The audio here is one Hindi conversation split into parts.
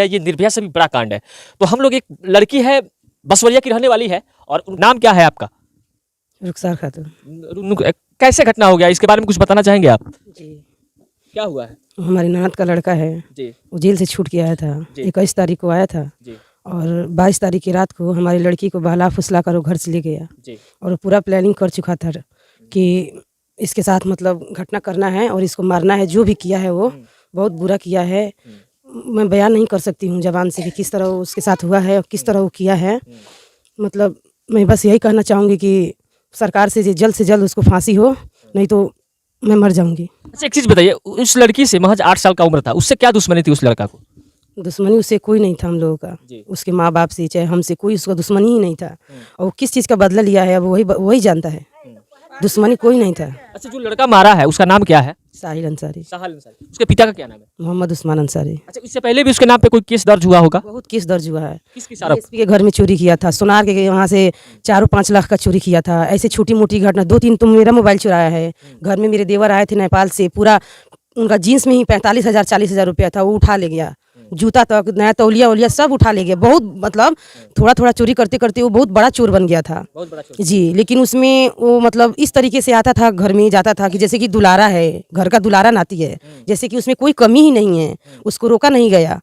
है, ये निर्भया से भी बड़ा कांड है। तो हम लोग, एक लड़की है बसवरिया की रहने वाली है, और नाम क्या है आपका? रुखसार खातून कैसे घटना हो गया, इसके बारे में कुछ बताना चाहेंगे आप? जी। क्या हुआ है? हमारी ननद का लड़का है जी वो जेल से छूट के आया था। जी। 21 तारीख को आया था जी और 22 तारीख की रात को हमारी लड़की को बहला फुसला कर वो घर से ले गया। जी। और वो पूरा प्लानिंग कर चुका था कि इसके साथ मतलब घटना करना है और इसको मारना है। जो भी किया है वो बहुत बुरा किया है। मैं बयान नहीं कर सकती हूँ ज़बान से कि किस तरह वो उसके साथ हुआ है और किस तरह वो किया है। मतलब मैं बस यही कहना चाहूँगी कि सरकार से जल्द उसको फांसी हो, नहीं तो मैं मर जाऊँगी। अच्छा, एक चीज़ बताइए, उस लड़की से महज 8 साल का उम्र था, उससे क्या दुश्मनी थी उस लड़का को? दुश्मनी उससे कोई नहीं था हम लोगों का, जी। उसके माँ बाप से चाहे हमसे कोई उसका दुश्मनी ही नहीं था। और वो किस चीज़ का बदला लिया है अब वही जानता है। दुश्मनी कोई नहीं था। अच्छा, जो लड़का मारा है उसका नाम क्या है? साहिल अंसारी। साहिल अंसारी। उसके पिता का क्या नाम है? मोहम्मद उस्मान अंसारी। अच्छा, इससे पहले भी उसके नाम पे कोई केस दर्ज हुआ होगा? बहुत केस दर्ज हुआ है। किस आरोप? एसपी के घर में चोरी किया था, सोनार के वहाँ से 4-5 लाख का चोरी किया था। ऐसे छोटी मोटी घटना 2-3 तो मेरा मोबाइल चुराया है। घर में मेरे देवर आए थे नेपाल से, पूरा उनका जीन्स में ही 45,000 40,000 रुपया था, वो उठा ले गया। जूता तक, नया तौलिया वौलिया सब उठा ले गया। बहुत मतलब थोड़ा थोड़ा चोरी करते करते वो बहुत बड़ा चोर बन गया था। बहुत बड़ा चोर। जी, लेकिन उसमें वो मतलब इस तरीके से आता था, घर में जाता था कि जैसे कि दुलारा है, घर का दुलारा नाती है, जैसे कि उसमें कोई कमी ही नहीं है। उसको रोका नहीं गया,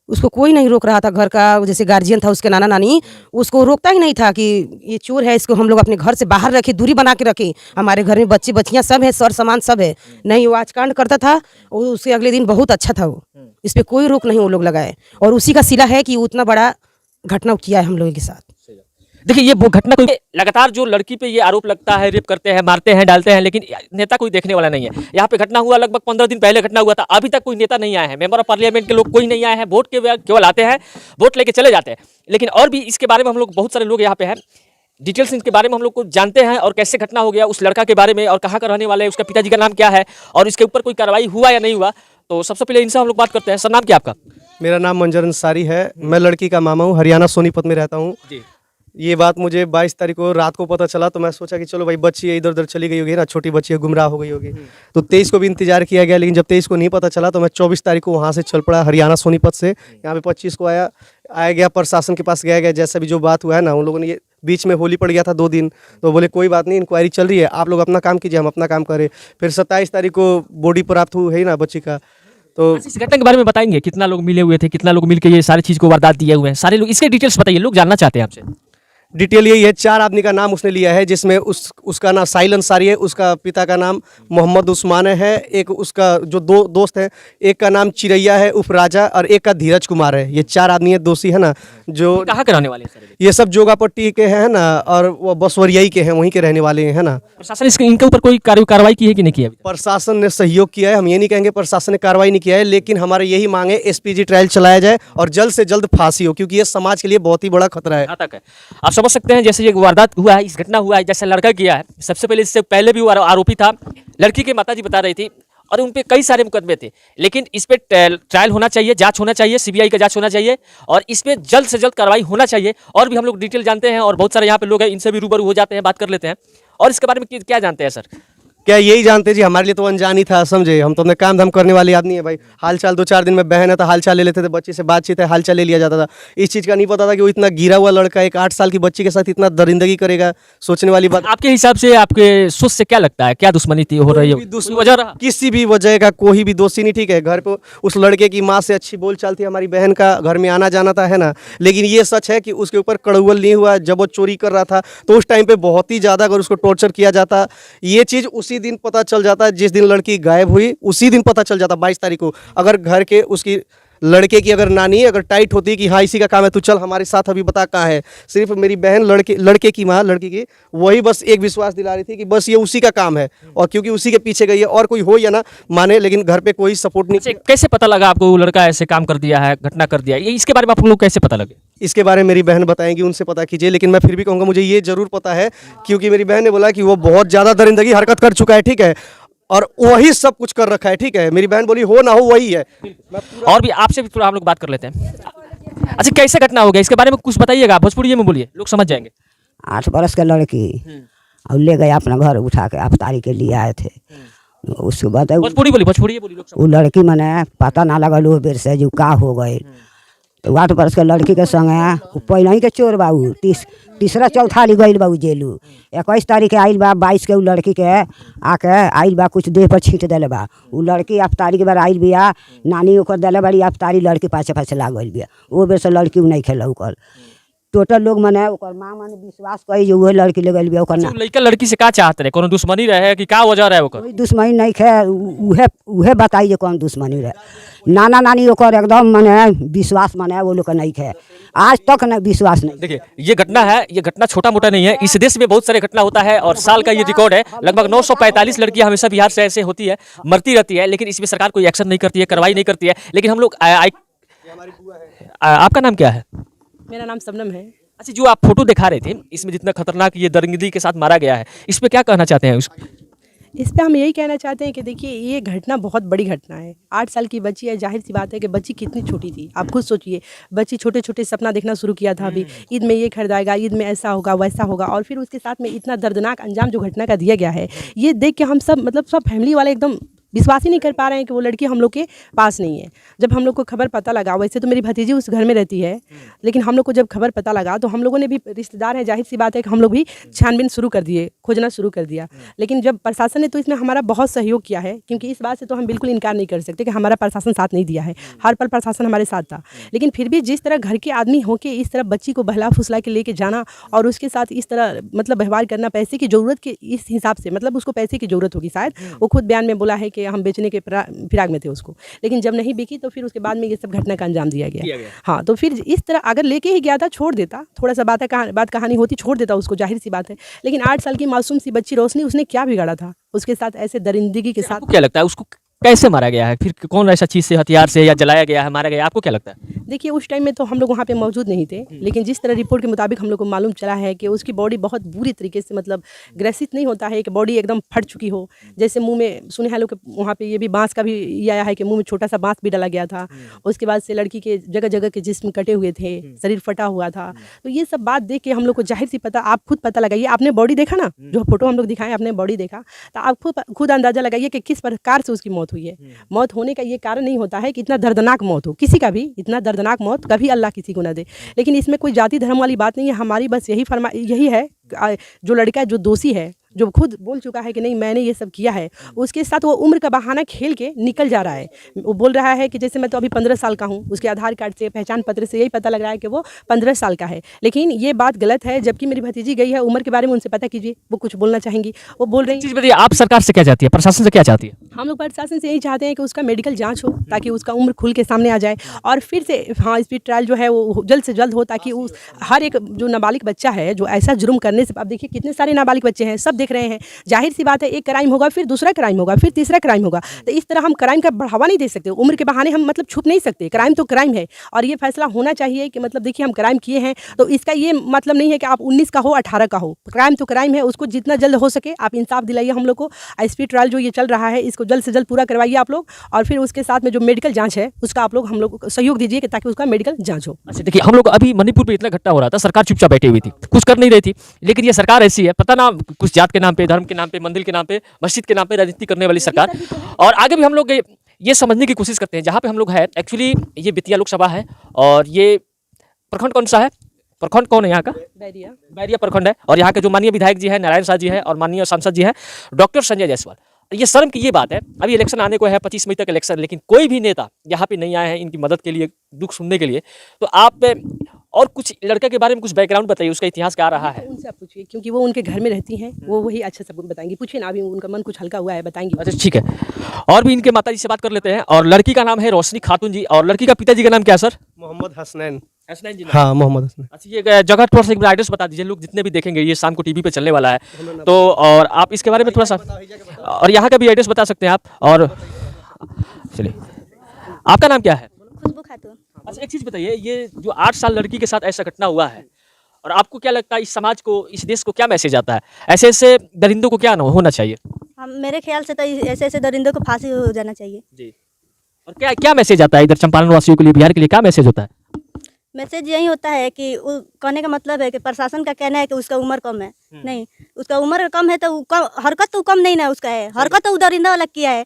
उसको कोई नहीं रोक रहा था। घर का जैसे गार्जियन था, उसके नाना नानी, उसको रोकता ही नहीं था कि ये चोर है, इसको हम लोग अपने घर से बाहर रखें, दूरी बना के रखें। हमारे घर में बच्चे बच्चियाँ सब है, सर सामान सब है। नहीं, वो आज कांड करता था, और उसके अगले दिन बहुत अच्छा था। वो इस पर कोई रोक नहीं वो लोग लगाए, और उसी का सिला है कि वो उतना बड़ा घटना किया है हम लोगों के साथ। देखिए, ये वो घटना कोई लगातार जो लड़की पे ये आरोप लगता है, रेप करते हैं, मारते हैं, डालते हैं, लेकिन नेता कोई देखने वाला नहीं है। यहाँ पे घटना हुआ लगभग 15 दिन पहले घटना हुआ था, अभी तक कोई नेता नहीं आया है। मेंबर ऑफ पार्लियामेंट के लोग कोई नहीं आए हैं। वोट के केवल आते हैं, वोट लेके चले जाते हैं। लेकिन और भी इसके बारे में हम लोग, बहुत सारे लोग यहाँ पे हैं, डिटेल्स इनके बारे में हम लोग को जानते हैं, और कैसे घटना हो गया उस लड़का के बारे में, और कहाँ का रहने वाला है, उसका पिताजी का नाम क्या है, और इसके ऊपर कोई कार्रवाई हुआ या नहीं हुआ। तो सबसे पहले इनसे हम लोग बात करते हैं। सर, नाम क्या आपका? मेरा नाम मंजर अंसारी है। मैं लड़की का मामा हूँ, हरियाणा सोनीपत में रहता हूँ। ये बात मुझे 22 तारीख को रात को पता चला, तो मैं सोचा कि चलो भाई, बच्ची इधर उधर चली गई होगी ना, छोटी बच्ची है, गुमराह हो गई होगी। तो 23 को भी इंतजार किया गया, लेकिन जब 23 को नहीं पता चला तो मैं 24 तारीख को वहाँ से चल पड़ा हरियाणा सोनीपत से। यहाँ पे 25 को आया गया, प्रशासन के पास गया जैसा भी जो बात हुआ है ना, उन लोगों ने, ये बीच में होली पड़ गया था 2 दिन, तो बोले कोई बात नहीं, इंक्वायरी चल रही है, आप लोग अपना काम कीजिए, हम अपना काम करें। फिर 27 तारीख को बॉडी प्राप्त हुई है ना बच्ची का। तो इस घटना के बारे में बताएंगे, कितना लोग मिले हुए थे, कितना लोग मिलकर ये सारी चीज़ को वारदात दिए हुए हैं, सारे लोग, इसके डिटेल्स बताइए, लोग जानना चाहते हैं आपसे। डिटेल यही है, 4 आदमी का नाम उसने लिया है, जिसमें उसका नाम साहिल अंसारी है, उसका पिता का नाम मोहम्मद उस्मान है, एक उसका जो 2 दोस्त हैं, एक का नाम चिरैया है उर्फ राजा, और एक का धीरज कुमार है। ये 4 आदमी है, दोषी है ना, जो कहाँ के रहने वाले हैं? ये सब जोगापट्टी के हैं ना, और वो बसवरियाई के हैं, वहीं के रहने वाले हैं ना। प्रशासन इनके ऊपर कोई कार्रवाई की है कि नहीं की है? प्रशासन ने सहयोग किया है, हम ये नहीं कहेंगे प्रशासन ने कार्रवाई नहीं किया है, लेकिन हमारे यही मांग है एसपीजी ट्रायल चलाया जाए और जल्द से जल्द फांसी हो, क्योंकि ये समाज के लिए बहुत ही बड़ा खतरा है। घातक है। आप समझ सकते हैं, जैसे ये वारदात हुआ है, इस घटना हुआ है, जैसे लड़का किया है, सबसे पहले इससे पहले भी वो आरोपी था। लड़की के माताजी बता रही थी, और उन पे कई सारे मुकदमे थे, लेकिन इस पे ट्रायल होना चाहिए, जांच होना चाहिए, सीबीआई का जांच होना चाहिए, और इस पे जल्द से जल्द कार्रवाई होना चाहिए। और भी हम लोग डिटेल जानते हैं, और बहुत सारे यहाँ पे लोग हैं, इनसे भी रूबरू हो जाते हैं, बात कर लेते हैं। और इसके बारे में क्या जानते हैं सर? क्या यही जानते जी, हमारे लिए तो अनजान ही था, समझे। हम तो अपने काम धाम करने वाले आदमी है भाई। हालचाल 2-4 दिन में बहन है तो हालचाल ले लेते थे, बच्चे से बातचीत है, हालचाल ले लिया जाता था। इस चीज़ का नहीं पता था कि वो इतना गिरा हुआ लड़का एक 8 साल की बच्ची के साथ इतना दरिंदगी करेगा, सोचने वाली बात। आपके हिसाब से, आपके सोच से क्या लगता है, क्या दुश्मनी थी हो रही है? किसी भी वजह का कोई भी दोषी नहीं, ठीक है। घर पे उस लड़के की माँ से अच्छी बोलचाल थी, हमारी बहन का घर में आना जाना था, है ना। लेकिन ये सच है कि उसके ऊपर कड़ुअल नहीं हुआ। जब वो चोरी कर रहा था तो उस टाइम पे बहुत ही ज़्यादा अगर उसको टॉर्चर किया जाता, ये चीज़ उसी दिन पता चल जाता, जिस दिन लड़की गायब हुई उसी दिन पता चल जाता, 22 तारीख को। अगर घर के उसकी लड़के की अगर नानी अगर टाइट होती कि हाँ इसी का काम है, तू चल हमारे साथ, अभी बता कहाँ है। सिर्फ मेरी बहन लड़के की माँ, लड़की की, वही बस एक विश्वास दिला रही थी कि बस ये उसी का काम है, और क्योंकि उसी के पीछे गई है, और कोई हो या ना माने, लेकिन घर पे कोई सपोर्ट नहीं। कैसे पता लगा आपको वो लड़का ऐसे काम कर दिया है, घटना कर दिया है? इसके बारे में आप लोग कैसे पता लगे? इसके बारे में मेरी बहन बताएंगी, उनसे पता कीजिए। लेकिन मैं फिर भी कहूँगा मुझे ये जरूर पता है, क्योंकि मेरी बहन ने बोला कि वो बहुत ज़्यादा दरिंदगी हरकत कर चुका है, ठीक है, और वही सब कुछ कर रखा है, ठीक है। मेरी बहन बोली हो ना हो वही है। और भी आपसे भी थोड़ा हम लोग बात कर लेते हैं। अच्छा, कैसे घटना हो गया, इसके बारे में कुछ बताइएगा, भोजपुरी में बोलिए, लोग समझ जाएंगे। 8 बरस के लड़की और ले गए अपना घर उठा के, अफ्तारी के लिए आए थे। उसके बाद भोजपुरी बोली, लोग वो लड़की मने पता ना लगल वो बेर से जो का हो गए। तो वाट पर के लड़की के संग पहले ही के चोर बाबू तीसरा चौथा ली गई बाबू जेलू 21 तारीख के आइल बा 22 के उ लड़की के आके आइल बा कुछ देह पर छींट दिले बा उ लड़की अफ्तारी के बार आइल बिया नानी ओकर दिले बड़ी अफ्तारी लड़की पाछे पाछे लाग गइल बिया वो बेर से लड़की नहीं खेल ओकर टोटल लोग मने ओकर माँ माने विश्वास कही जो वो लड़की ले गइल बिया ओकर ना लड़का लड़की से का चाहते रहे कोनो दुश्मनी रहे कि का वजह रहे ओकर कोई दुश्मनी नहीं खे उहे बताई जे कौन दुश्मनी रहे नाना नानी ओकर एकदम मने विश्वास मने वो लोग का नहीं खे आज तक न विश्वास नहीं। देखिए ये घटना है, ये घटना छोटा मोटा नहीं है, इस देश में बहुत सारे घटना होता है और साल का ये रिकॉर्ड है। लगभग 945 लड़कियां हमेशा बिहार से ऐसे होती है, मरती रहती है, लेकिन इसमें सरकार कोई एक्शन नहीं करती है, कार्रवाई नहीं करती है। लेकिन हम लोग आपका नाम क्या है? मेरा नाम शबनम है। अच्छा, जो आप फोटो दिखा रहे थे इसमें जितना खतरनाक ये दरिंदगी के साथ मारा गया है, इस पे क्या कहना चाहते हैं? इस पे हम यही कहना चाहते हैं कि देखिए ये घटना बहुत बड़ी घटना है। 8 साल की बच्ची है, जाहिर सी बात है कि बच्ची कितनी छोटी थी। आप खुद सोचिए, बच्ची छोटे छोटे सपना देखना शुरू किया था। अभी ईद में ये खरीदाएगा, ईद में ऐसा होगा वैसा होगा, और फिर उसके साथ में इतना दर्दनाक अंजाम जो घटना का दिया गया है, ये देख के हम सब मतलब सब फैमिली वाले एकदम विश्वास ही नहीं कर पा रहे हैं कि वो लड़की हम लोग के पास नहीं है। जब हम लोग को खबर पता लगा, वैसे तो मेरी भतीजी उस घर में रहती है, लेकिन हम लोग को जब खबर पता लगा तो हम लोगों ने भी, रिश्तेदार हैं, जाहिर सी बात है कि हम लोग भी छानबीन शुरू कर दिए, खोजना शुरू कर दिया। लेकिन जब प्रशासन ने तो इसमें हमारा बहुत सहयोग किया है, क्योंकि इस बात से तो हम बिल्कुल इनकार नहीं कर सकते कि हमारा प्रशासन साथ नहीं दिया है, हर पल प्रशासन हमारे साथ था। लेकिन फिर भी जिस तरह घर के आदमी होके इस तरह बच्ची को बहला फुसला के लेके जाना और उसके साथ इस तरह मतलब व्यवहार करना, पैसे की ज़रूरत के इस हिसाब से, मतलब उसको पैसे की ज़रूरत होगी शायद, वो खुद बयान में बोला है कि हम बेचने के फिराक में थे उसको, लेकिन जब नहीं बिकी तो फिर उसके बाद में ये सब घटना का अंजाम दिया गया। हाँ, तो फिर इस तरह अगर लेके ही गया था, छोड़ देता, थोड़ा सा बात कहानी होती, छोड़ देता उसको, जाहिर सी बात है। लेकिन 8 साल की मासूम सी बच्ची रोशनी, उसने क्या बिगाड़ा था उसके साथ ऐसे दरिंदगी के साथ? क्या लगता है उसको कैसे मारा गया है? फिर कौन ऐसा चीज़ से, हथियार से या जलाया गया है, मारा गया, आपको क्या लगता है? देखिए उस टाइम में तो हम लोग वहाँ पे मौजूद नहीं थे, लेकिन जिस तरह रिपोर्ट के मुताबिक हम लोग को मालूम चला है कि उसकी बॉडी बहुत बुरी तरीके से, मतलब ग्रसित नहीं होता है कि बॉडी एकदम फट चुकी हो, जैसे मुंह में सुने हैं लोग वहाँ पे ये भी बांस का भी ये आया है कि मुंह में छोटा सा बांस भी डाला गया था। उसके बाद से लड़की के जगह जगह के जिस्म कटे हुए थे, शरीर फटा हुआ था। तो ये सब बात देख के हम लोग को जाहिर सी पता, आप खुद पता लगाइए, आपने बॉडी देखा ना, जो फोटो हम लोग दिखाएं, आपने बॉडी देखा, तो आप खुद अंदाजा लगाइए कि किस प्रकार से उसकी मौत हुई है। मौत होने का ये कारण नहीं होता है कि इतना दर्दनाक मौत हो, किसी का भी इतना दर्दनाक मौत कभी अल्लाह किसी को ना दे। लेकिन इसमें कोई जाति धर्म वाली बात नहीं है, हमारी बस यही है, जो लड़का जो दोषी है, जो खुद बोल चुका है कि नहीं मैंने ये सब किया है, उसके साथ वो उम्र का बहाना खेल के निकल जा रहा है। वो बोल रहा है कि जैसे मैं तो अभी 15 साल का हूँ, उसके आधार कार्ड से, पहचान पत्र से यही पता लग रहा है कि वो 15 साल का है। लेकिन ये बात गलत है, जबकि मेरी भतीजी गई है, उम्र के बारे में उनसे पता कीजिए, वो कुछ बोलना चाहेंगी, वो बोल रही चीज़ बताइए, आप सरकार से क्या चाहती है, प्रशासन से क्या चाहती है? हम लोग प्रशासन से यही चाहते हैं कि उसका मेडिकल जांच हो, ताकि उसका उम्र खुल के सामने आ जाए, और फिर से हाँ स्पीड ट्रायल जो है वो जल्द से जल्द हो, ताकि उस हर एक जो नाबालिग बच्चा है जो ऐसा जुर्म करने से, अब देखिए कितने सारे नाबालिग बच्चे हैं, सब देख रहे हैं, जाहिर सी बात है एक क्राइम होगा, फिर दूसरा क्राइम होगा, फिर तीसरा क्राइम होगा। तो इस तरह हम क्राइम का बढ़ावा नहीं दे सकते, उम्र के बहाने हम मतलब छुप नहीं सकते, क्राइम तो क्राइम है। और ये फैसला होना चाहिए कि मतलब देखिए हम क्राइम किए हैं, तो इसका ये मतलब नहीं है कि आप 19 का हो 18 का हो, क्राइम तो क्राइम है, उसको जितना जल्द हो सके आप इंसाफ दिलाइए हम लोग को। स्पीड ट्रायल जो ये चल रहा है इसको जल्द से जल्द पूरा करवाइए आप लोग, और फिर उसके साथ में जो मेडिकल जाँच है उसका आप लोग हम लोग सहयोग दीजिए ताकि उसका मेडिकल जाँच हो। अच्छा देखिए, हम लोग अभी मणिपुर में इतना घटना हो रहा था, सरकार चुपचाप बैठी हुई थी, कुछ कर नहीं रही थी, लेकिन ये सरकार ऐसी है, पता ना कुछ जात के नाम पे, धर्म के नाम पे, मंदिर के नाम पे, मस्जिद के नाम पे राजनीति करने वाली सरकार। और आगे भी हम लोग ये समझने की कोशिश करते हैं, जहाँ पे हम लोग हैं एक्चुअली ये बेतिया लोकसभा है, और ये प्रखंड कौन सा है, प्रखंड कौन है यहाँ का? बैरिया प्रखंड है। और यहाँ के जो माननीय विधायक जी है नारायण शाह जी है, और माननीय सांसद जी है डॉक्टर संजय जायसवाल। ये शर्म की ये बात है, अभी इलेक्शन आने को है, 25 मई तक इलेक्शन, लेकिन कोई भी नेता यहाँ पे नहीं आए हैं इनकी मदद के लिए, दुख सुनने के लिए। तो आप और कुछ लड़के के बारे में कुछ बैकग्राउंड बताइए, उसका इतिहास क्या रहा है? उनसे आप पूछिए, क्योंकि वो उनके घर में रहती हैं, वो वही अच्छा सब बताएंगी। पूछिए ना, अभी उनका मन कुछ हल्का हुआ है, बताएंगी। अच्छा ठीक है, और भी इनके माता जी से बात कर लेते हैं। और लड़की का नाम है रोशनी खातून जी, और लड़की का पिताजी का नाम क्या है सर? मोहम्मद हसनैन। हसनैन जी। हाँ, मोहम्मद हसनैन। अच्छा, ये जगह थोड़ा सा एक बार एड्रेस बता दीजिए, लोग जितने भी देखेंगे, ये शाम को टीवी पे चलने वाला है, तो और आप इसके बारे में थोड़ा सा, और यहाँ का भी एड्रेस बता सकते हैं आप। और चलिए, आपका नाम क्या है? खुशबू खातून। अच्छा एक चीज़ बताइए, ये जो 8 साल लड़की के साथ ऐसा घटना हुआ है, और आपको क्या लगता है इस समाज को, इस देश को क्या मैसेज आता है? ऐसे ऐसे दरिंदों को क्या होना चाहिए? हम मेरे ख्याल से तो ऐसे ऐसे दरिंदों को फांसी हो जाना चाहिए जी। और क्या क्या मैसेज आता है इधर चंपारण वासियों के लिए, बिहार के लिए क्या मैसेज होता है? मैसेज यही होता है कि कहने का मतलब है कि प्रशासन का कहना है कि उसका उम्र कम है, नहीं उसका उम्र कम है तो हरकत तो कम नहीं ना उसका है, हरकत तो दरिंदा वाला किया है।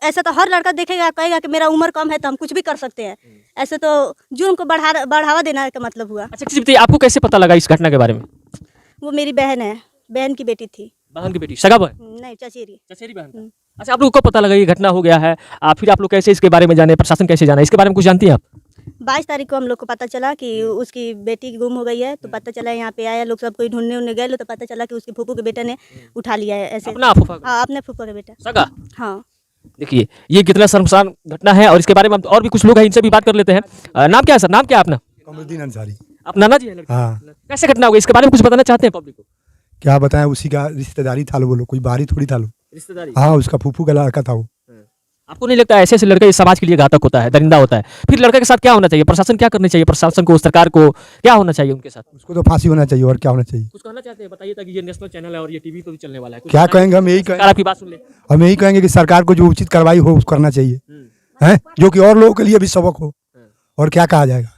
ऐसा तो हर लड़का देखेगा, कहेगा कि मेरा उम्र कम है तो हम कुछ भी कर सकते हैं। ऐसे तो जुर्म को बढ़ावा देना का मतलब हुआ। अच्छा किसी बताइए, आपको कैसे पता लगा इस घटना के बारे में? वो मेरी बहन है, बहन की बेटी थी। बहन की बेटी, सगा बहन, नहीं, चचेरी। चचेरी बहन। अच्छा, आप लोगों को पता लगा ये घटना हो गया है, फिर आप लोग कैसे इसके बारे में जाने, प्रशासन कैसे जाना, इसके बारे में कुछ जानती हैं आप? 22 तारीख को हम लोग को पता चला कि उसकी बेटी गुम हो गई है, तो पता चला, यहाँ पे आया लोग, सब कोई ढूंढने गए, तो पता चला कि उसके फूफू के बेटे ने उठा लिया है। ऐसे अपना फूफा का? हाँ, अपने फूफा का बेटा। सगा? हाँ। देखिए ये कितना शर्मसार घटना है, और इसके बारे में और भी कुछ लोग हैं, इनसे भी बात कर लेते हैं। नाम क्या है सर, नाम क्या है अपना? कमरुद्दीन अंसारी। आप नाना जी हैं लड़के? हाँ। कैसे घटना हो गई, इसके बारे में कुछ बताना चाहते हैं पब्लिक को? क्या बताएं, उसी का रिश्तेदारी था, वो लोग कोई बाहरी थोड़ी था लोग। रिश्तेदारी? हाँ, उसका फूफू का लड़का था वो। आपको नहीं लगता ऐसे ऐसे लड़का इस समाज के लिए घातक होता है, दरिंदा होता है? फिर लड़के के साथ क्या होना चाहिए, प्रशासन क्या करनी चाहिए, प्रशासन को, सरकार को क्या होना चाहिए उनके साथ? उसको तो फांसी होना चाहिए, और क्या होना चाहिए। कुछ कहना चाहते हैं, बताइए, ताकि ये नेशनल चैनल है और ये टीवी पे भी चलने वाला है। कुछ क्या बताइए, कहेंगे, हम यही सरकार कहेंगे, आपकी बात सुन ले। हम यही कहेंगे कि सरकार को जो उचित कार्रवाई हो, करना चाहिए, है, जो कि और लोगों के लिए भी सबक हो, और क्या कहा जाएगा।